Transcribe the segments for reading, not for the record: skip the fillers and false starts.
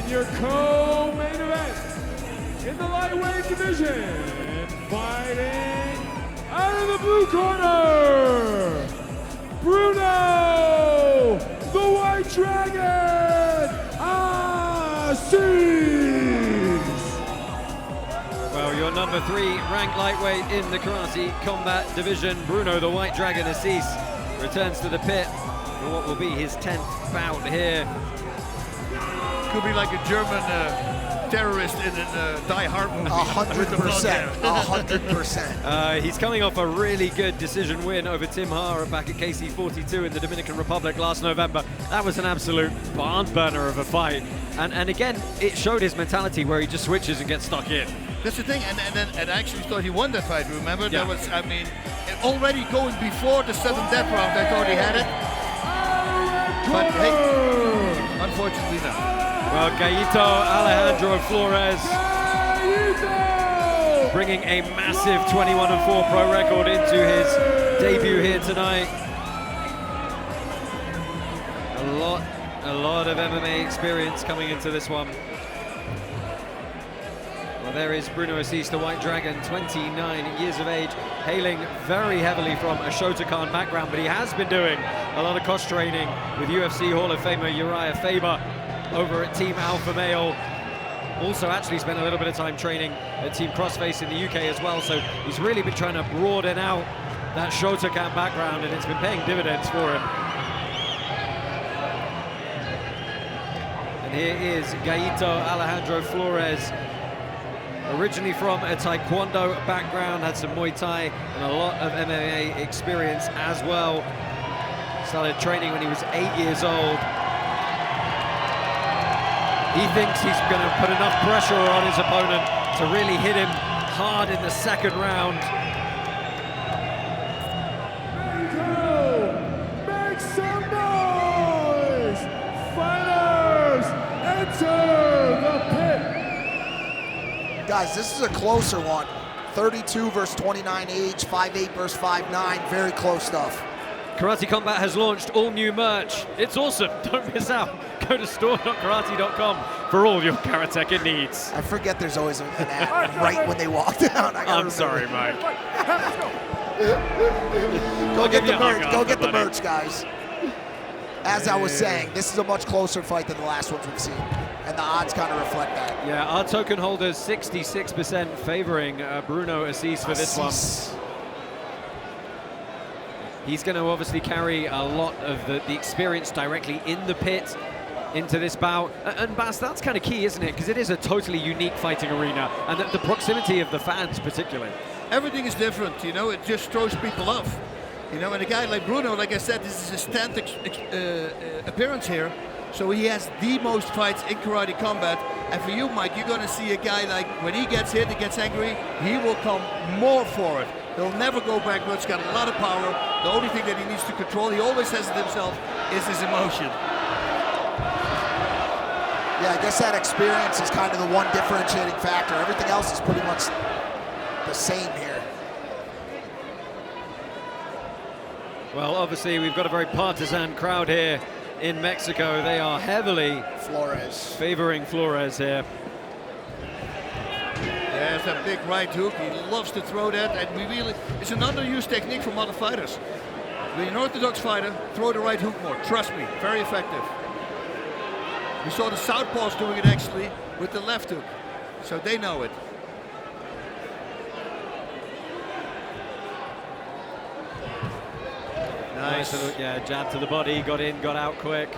in your co-main event, in the lightweight division, fighting out of the blue corner, Bruno, the White Dragon, Assis. Well, your number 3 ranked lightweight in the karate combat division, Bruno, the White Dragon Assis, returns to the pit for what will be his 10th bout here. Could be like a German terrorist in a Die Hard movie. 100%. 100%. He's coming off a really good decision win over Tim Hara back at KC42 in the Dominican Republic last November. That was an absolute barn burner of a fight. And again, it showed his mentality where he just switches and gets stuck in. That's the thing, and I actually thought he won that fight, remember? Yeah. That was, I mean, already going before the 7th death round, I thought he had it. But hey, unfortunately not. Well, Alejandro Flores bringing a massive 21-4 pro record into his debut here tonight. A lot of MMA experience coming into this one. Well, there is Bruno Assis, the White Dragon, 29 years of age, hailing very heavily from a Shotokan background, but he has been doing a lot of cross training with UFC Hall of Famer Uriah Faber over at Team Alpha Male. Also actually spent a little bit of time training at Team Crossface in the UK as well, so he's really been trying to broaden out that Shotokan background, and it's been paying dividends for him. And here is Alejandro Flores, originally from a Taekwondo background, had some Muay Thai and a lot of MMA experience as well. Started training when he was 8 years old. He thinks he's going to put enough pressure on his opponent to really hit him hard in the second round. Make some noise! Fighters, enter the pit! Guys, this is a closer one. 32 versus 29 age, 5'8 versus 5'9, very close stuff. Karate Combat has launched all new merch. It's awesome, don't miss out. Go to store.karate.com for all your karateka needs. I forget there's always an ad right when they walk down. I'm sorry, Mike. Go get the merch, go get the merch, guys. As I was saying, this is a much closer fight than the last ones we've seen, and the odds kind of reflect that. Yeah, our token holders 66% favoring Bruno Assis for this one. He's going to obviously carry a lot of the experience directly in the pit into this bout. And Bas, that's kind of key, isn't it? Because it is a totally unique fighting arena, and the proximity of the fans particularly. Everything is different, you know, it just throws people off. You know, and a guy like Bruno, like I said, this is his 10th appearance here. So he has the most fights in Karate Combat. And for you, Mike, you're going to see a guy like, when he gets hit, he gets angry, he will come more for it. He'll never go backwards, got a lot of power. The only thing that he needs to control, he always says it himself, is his emotion. Yeah, I guess that experience is kind of the one differentiating factor. Everything else is pretty much the same here. Well, obviously, we've got a very partisan crowd here in Mexico. They are heavily favoring Flores here. There's a big right hook. He loves to throw that, and it's an underused technique from other fighters. When you're an orthodox fighter, throw the right hook more. Trust me, very effective. We saw the southpaws doing it actually with the left hook, so they know it. Nice. Yeah, jab to the body, got in, got out quick.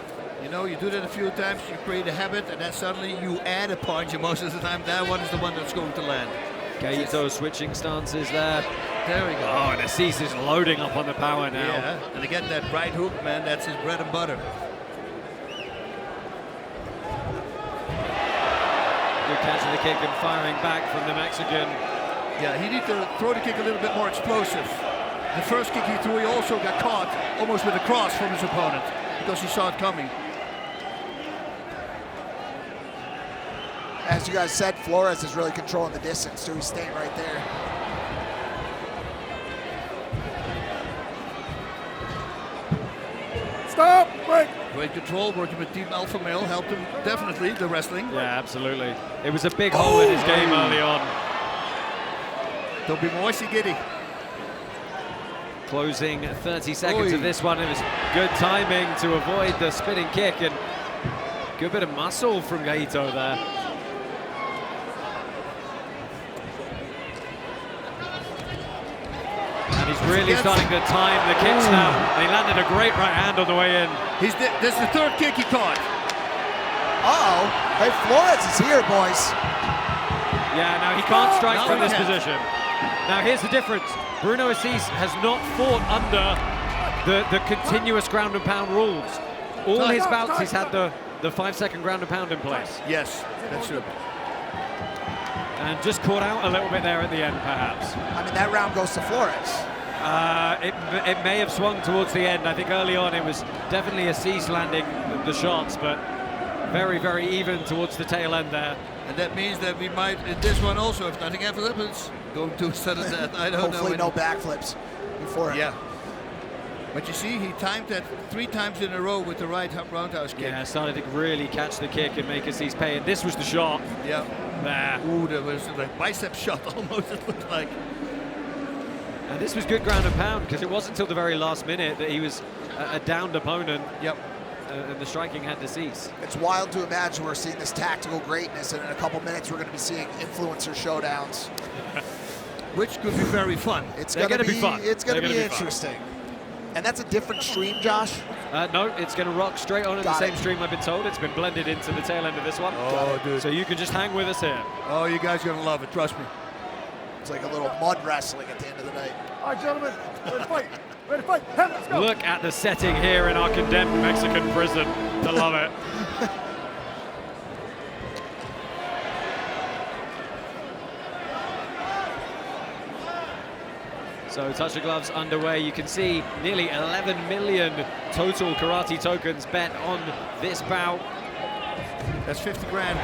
You know, you do that a few times, you create a habit, and then suddenly you add a punch, and most of the time that one is the one that's going to land. Gaito switching stances there. There we go. Oh, and Assis is loading up on the power now. Yeah, and again, that right hook, man, that's his bread and butter. Good catching the kick and firing back from the Mexican. Yeah, he needs to throw the kick a little bit more explosive. The first kick he threw, he also got caught almost with a cross from his opponent because he saw it coming. As you guys said, Flores is really controlling the distance, so he's staying right there. Stop! Break! Great control, working with Team Alpha Male helped him definitely, the wrestling. Yeah, absolutely. It was a big hole in his game early on. Don't be moisty giddy. Closing 30 seconds of this one. It was good timing to avoid the spinning kick, and good bit of muscle from Gaito there. And he's really starting to time the kicks now. And he landed a great right hand on the way in. This is the third kick he caught. Uh-oh. Hey, Flores is here, boys. Yeah, now he can't strike from this position. Now here's the difference. Bruno Assis has not fought under the continuous ground and pound rules. All his bouts he's had the 5-second ground and pound in place. Yes, that's true. And just caught out a little bit there at the end, perhaps. I mean, that round goes to Flores. It may have swung towards the end. I think early on it was definitely Assis landing the shots, but very, very even towards the tail end there. And that means that we might, in this one also, if nothing ever happens, go to sudden death. I don't know. Hopefully no backflips before him. Yeah. But you see, he timed that 3 times in a row with the right roundhouse kick. Yeah, started to really catch the kick and make Assis pay. And this was the shot. Yeah. There. Ooh, that was a bicep shot almost, it looked like. And this was good ground and pound, because it wasn't until the very last minute that he was a downed opponent. Yep. And the striking had to cease. It's wild to imagine we're seeing this tactical greatness, and in a couple minutes we're going to be seeing influencer showdowns. Which could be very fun. It's going to be fun. It's going to be interesting. Fun. And that's a different stream, Josh? No, it's going to rock straight on in the same stream, I've been told. It's been blended into the tail end of this one. Oh, dude. So you can just hang with us here. Oh, you guys are going to love it, trust me. It's like a little mud wrestling at the end of the night. All right, gentlemen, ready to fight. Ready to fight. Let's go. Look at the setting here in our condemned Mexican prison. I love it. So Touch of Gloves underway. You can see nearly 11 million total karate tokens bet on this bout. That's 50 grand.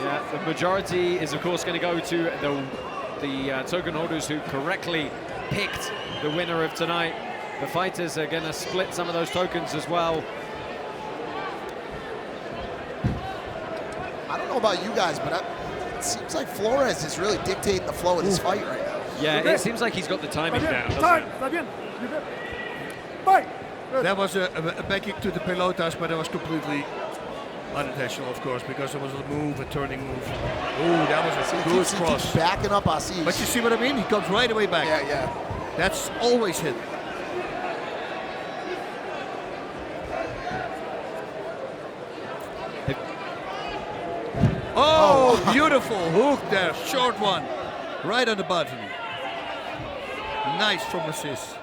Yeah, the majority is of course going to go to the token holders who correctly picked the winner of tonight. The fighters are going to split some of those tokens as well. I don't know about you guys, but it seems like Flores is really dictating the flow of this fight right now. Yeah, it seems like he's got the timing down, doesn't it? Fight! That was a back kick to the pelotas, but that was completely unintentional, of course, because it was a move, a turning move. Ooh, that was a good cross. He keeps backing up Assis. But you see what I mean? He comes right away back. Yeah, yeah. That's always hit. Oh, beautiful hook there, short one, right on the button. Nice from Assis.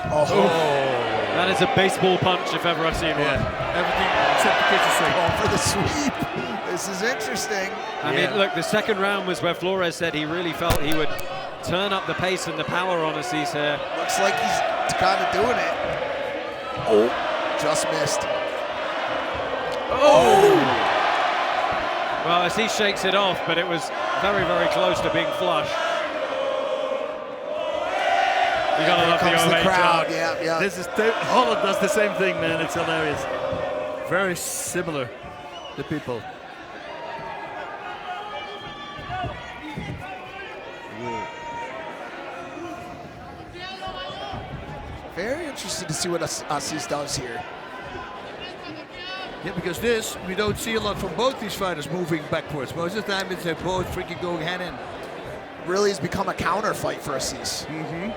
Oh. That is a baseball punch if ever I've seen one. Everything except the kitchen sink. Oh, for the sweep. This is interesting. I mean, look, the second round was where Flores said he really felt he would turn up the pace and the power on Assis here. Looks like he's kind of doing it. Oh, just missed. Oh! Well, Assis shakes it off, but it was very, very close to being flush. You gotta love the the crowd. crowd. Yeah, yeah. This is Holland does the same thing, man. It's hilarious. Very similar, the people. Very interested to see what Assis does here. Yeah, because this, we don't see a lot from both these fighters moving backwards. Most of the time, it's they're both freaking going hand in. Really has become a counter fight for Assis. Mm-hmm.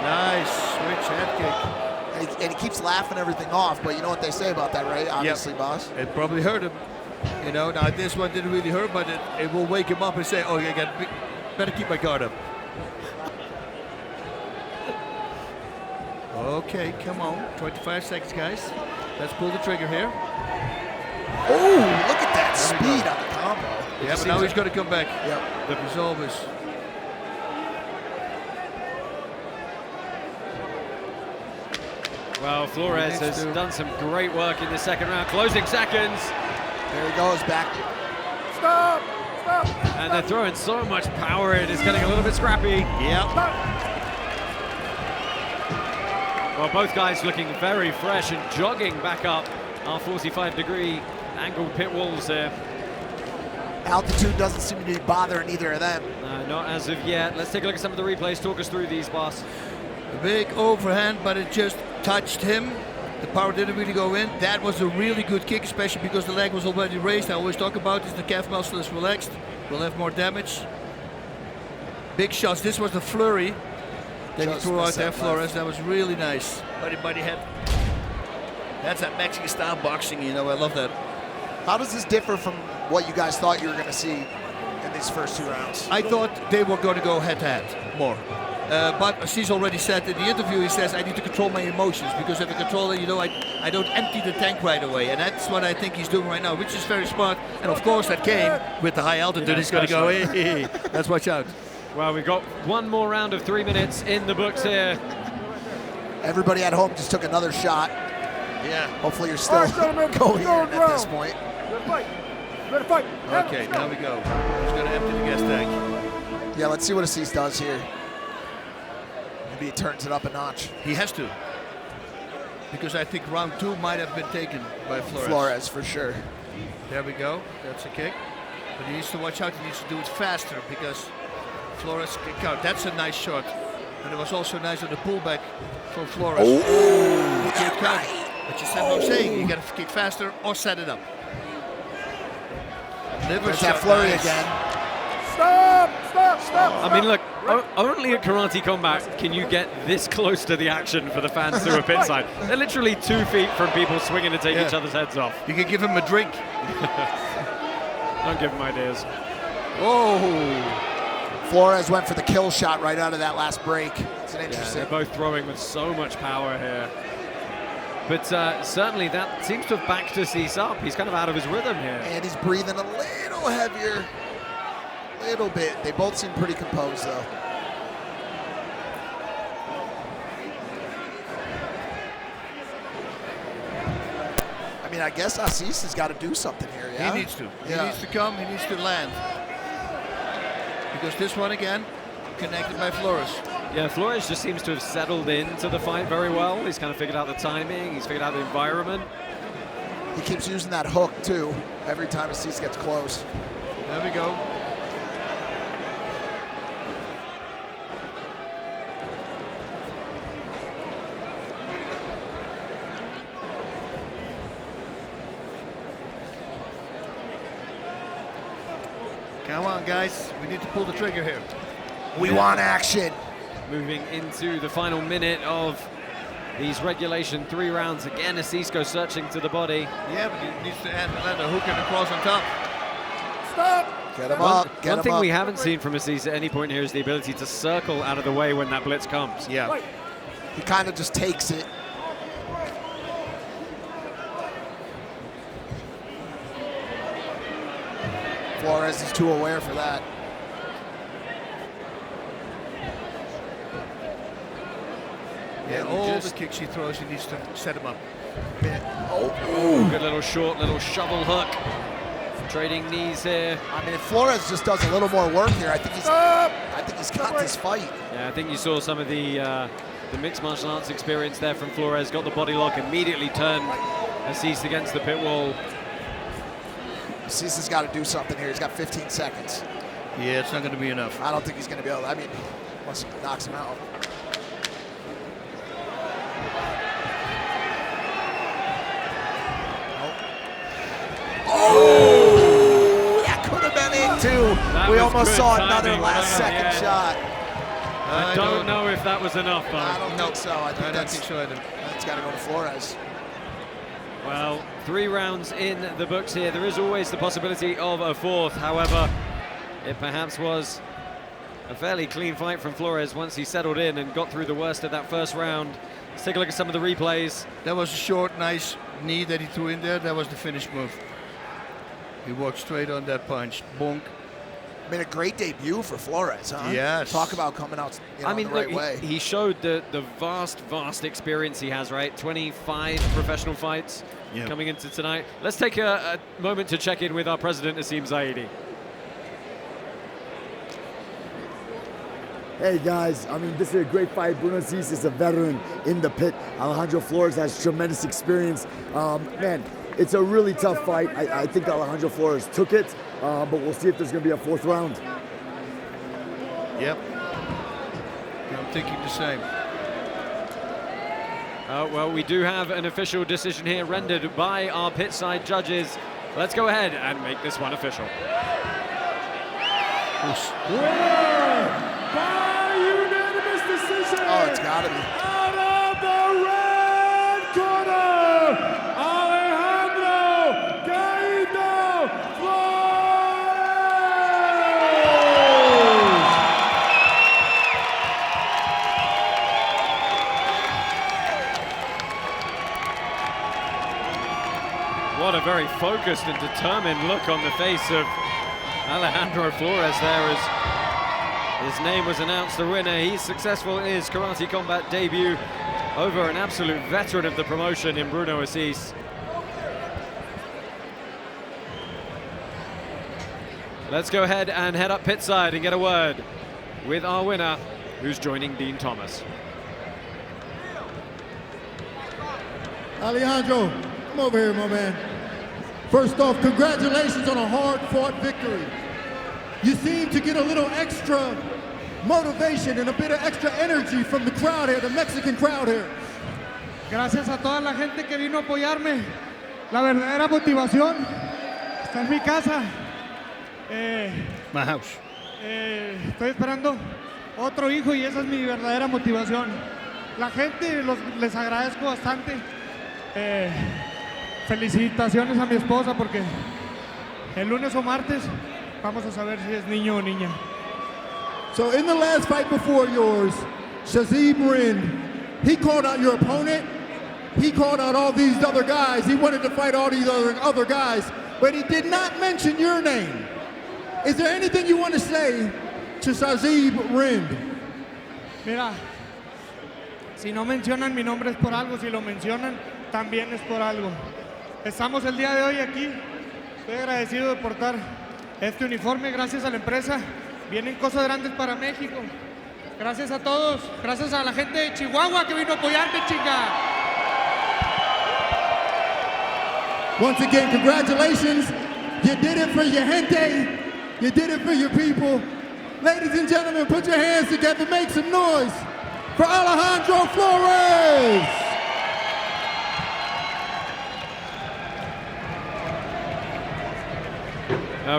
Nice switch head kick. And he keeps laughing everything off, but you know what they say about that, right? Obviously, boss. It probably hurt him. You know, now this one didn't really hurt, but it will wake him up and say, oh, I better keep my guard up. Okay, come on. 25 seconds, guys. Let's pull the trigger here. Oh, look at that speed on the combo. Yeah, but now he's going to come back. Yep. He's always. Well, Flores has done some great work in the second round. Closing seconds. There he goes, back. Stop! Stop! And they're throwing so much power in, it's getting a little bit scrappy. Yep. Well, both guys looking very fresh and jogging back up our 45-degree angled pit walls there. Altitude doesn't seem to be bothering either of them. Not as of yet. Let's take a look at some of the replays. Talk us through these, boss. A big overhand, but it just touched him. The power didn't really go in. That was a really good kick, especially because the leg was already raised. I always talk about this, the calf muscle is relaxed. We'll have more damage. Big shots. This was the flurry that he threw out there, Flores. That was really nice. Buddy head. That's that Mexican style boxing, you know, I love that. How does this differ from what you guys thought you were going to see in these first 2 rounds? I thought they were going to go head-to-head more. But Assis already said in the interview, he says, I need to control my emotions, because if I control it, you know, I don't empty the tank right away. And that's what I think he's doing right now, which is very smart. And of course, that came with the high altitude. He's going to go, hey, let's watch out. Well, we've got one more round of 3 minutes in the books here. Everybody at home just took another shot. Yeah. Hopefully you're still coherent at this point. Ready to fight. Okay, now we go. He's going to empty the gas tank. Yeah, let's see what Assis does here. Maybe he turns it up a notch. He has to. Because I think round 2 might have been taken by Flores. Flores, for sure. There we go. That's a kick. But he needs to watch out. He needs to do it faster, because Flores kick out. That's a nice shot. And it was also nice on the pullback from Flores. Oh, He kicked out. But you said what I'm saying. You got to kick faster or set it up. There's that flurry again. Stop. I mean, look, only at Karate Combat can you get this close to the action for the fans through a pit side. They're literally 2 feet from people swinging to take each other's heads off. You can give him a drink. Don't give him ideas. Oh. Flores went for the kill shot right out of that last break. It's an interesting. They're both throwing with so much power here. But certainly that seems to have backed Assis up. He's kind of out of his rhythm here. And he's breathing a little heavier. Little bit. They both seem pretty composed, though. I mean, I guess Assis has got to do something here, yeah? He needs to. Yeah. He needs to come. He needs to land. Because this one again, connected by Flores. Yeah, Flores just seems to have settled into the fight very well. He's kind of figured out the timing. He's figured out the environment. He keeps using that hook, too, every time Assis gets close. There we go. Come on, guys. We need to pull the trigger here. We want action. Moving into the final minute of these regulation 3 rounds. Again, Assis goes searching to the body. Yeah, but he needs to land a hook and a cross on top. Stop. Get him up. Get him One thing up. we haven't seen from Assis at any point here is the ability to circle out of the way when that blitz comes. Yeah. He kind of just takes it. Flores is too aware for that. Yeah, all the kicks he throws, he needs to set him up. Oh, good little short, little shovel hook. Trading knees here. I mean, if Flores just does a little more work here, I think he's got this fight. Yeah, I think you saw some of the mixed martial arts experience there from Flores. Got the body lock, immediately turned Assis against the pit wall. Assis has got to do something here. He's got 15 seconds. Yeah, it's not going to be enough. I don't think he's going to be able to. I mean, unless he knocks him out. Oh, that could have been it too. We almost saw another last-second shot. I don't know if that was enough, but I don't think so. I think don't think so either. That's got to go to Flores. well, 3 rounds in the books here. There is always the possibility of a 4th. However, it perhaps was a fairly clean fight from Flores once he settled in and got through the worst of that first round. Let's take a look at some of the replays. That was a short, nice knee that he threw in there. That was the finish move. He walked straight on that punch. Bonk. I mean, a great debut for Flores, huh? Yes. Talk about coming out I mean, the right look, way. he showed the vast experience he has, right? 25 professional fights coming into tonight. Let's take a moment to check in with our president, Asim Zaidi. Hey guys, I mean, this is a great fight. Bruno Assis is a veteran in the pit. Alejandro Flores has tremendous experience. Man, it's a really tough fight. I think Alejandro Flores took it, but we'll see if there's going to be a fourth round. Yep. I'm thinking the same. Well, we do have an official decision here rendered by our pit-side judges. Let's go ahead and make this one official. By unanimous decision. Oh, it's gotta be. Out of the red corner, Alejandro Flores. What a very focused and determined look on the face of Alejandro Flores there as his name was announced the winner. He's successful in his karate combat debut over an absolute veteran of the promotion in Bruno Assis. Let's go ahead and head up pit side and get a word with our winner, who's joining Dean Thomas. Alejandro, come over here, my man. First off, congratulations on a hard-fought victory. You seem to get a little extra motivation and a bit of extra energy from the crowd here, the Mexican crowd here. Gracias a toda la gente que vino a apoyarme. La verdadera motivación está en mi casa. My house. Estoy esperando otro hijo y esa es mi verdadera motivación. La gente les agradezco bastante. Felicitaciones a mi esposa porque el lunes o martes vamos a saber si es niño o niña. So in the last fight before yours, Shazib Rind, he called out your opponent. He called out all these other guys. He wanted to fight all these other guys, but he did not mention your name. Is there anything you want to say to Shazib Rind? Mira, si no mencionan mi nombre es por algo, si lo mencionan también es por algo. Estamos el día de hoy aquí. Estoy agradecido de portar este uniforme, gracias a la empresa. Vienen cosas grandes para México. Gracias a todos. Gracias a la gente de Chihuahua que vino a apoyarme, chica. Once again, congratulations. You did it for your gente. You did it for your people. Ladies and gentlemen, put your hands together, make some noise for Alejandro Flores.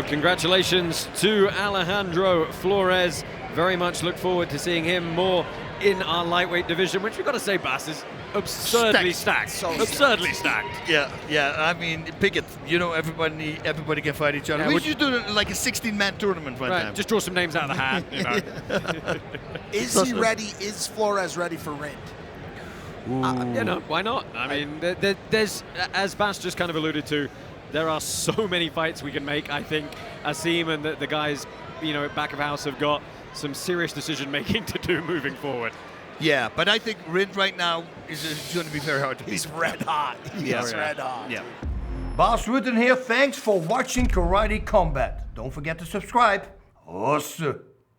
Congratulations to Alejandro Flores. Very much look forward to seeing him more in our lightweight division, which we've got to say, Bass, is absurdly stacked. So absurdly stacked. Yeah. I mean, pick it. You know, everybody can fight each other. Yeah, we should do like a 16-man tournament one time. Just draw some names out of the hat. You know. Is he ready? Is Flores ready for Rind? You know, why not? I mean, there's, as Bass just kind of alluded to, there are so many fights we can make. I think Asim and the guys, you know, back of house have got some serious decision-making to do moving forward. Yeah, but I think Rind right now is going to be very hard to beat. He's red hot. He's red hot. Yeah. Bas Rutten here. Thanks for watching Karate Combat. Don't forget to subscribe. Awesome.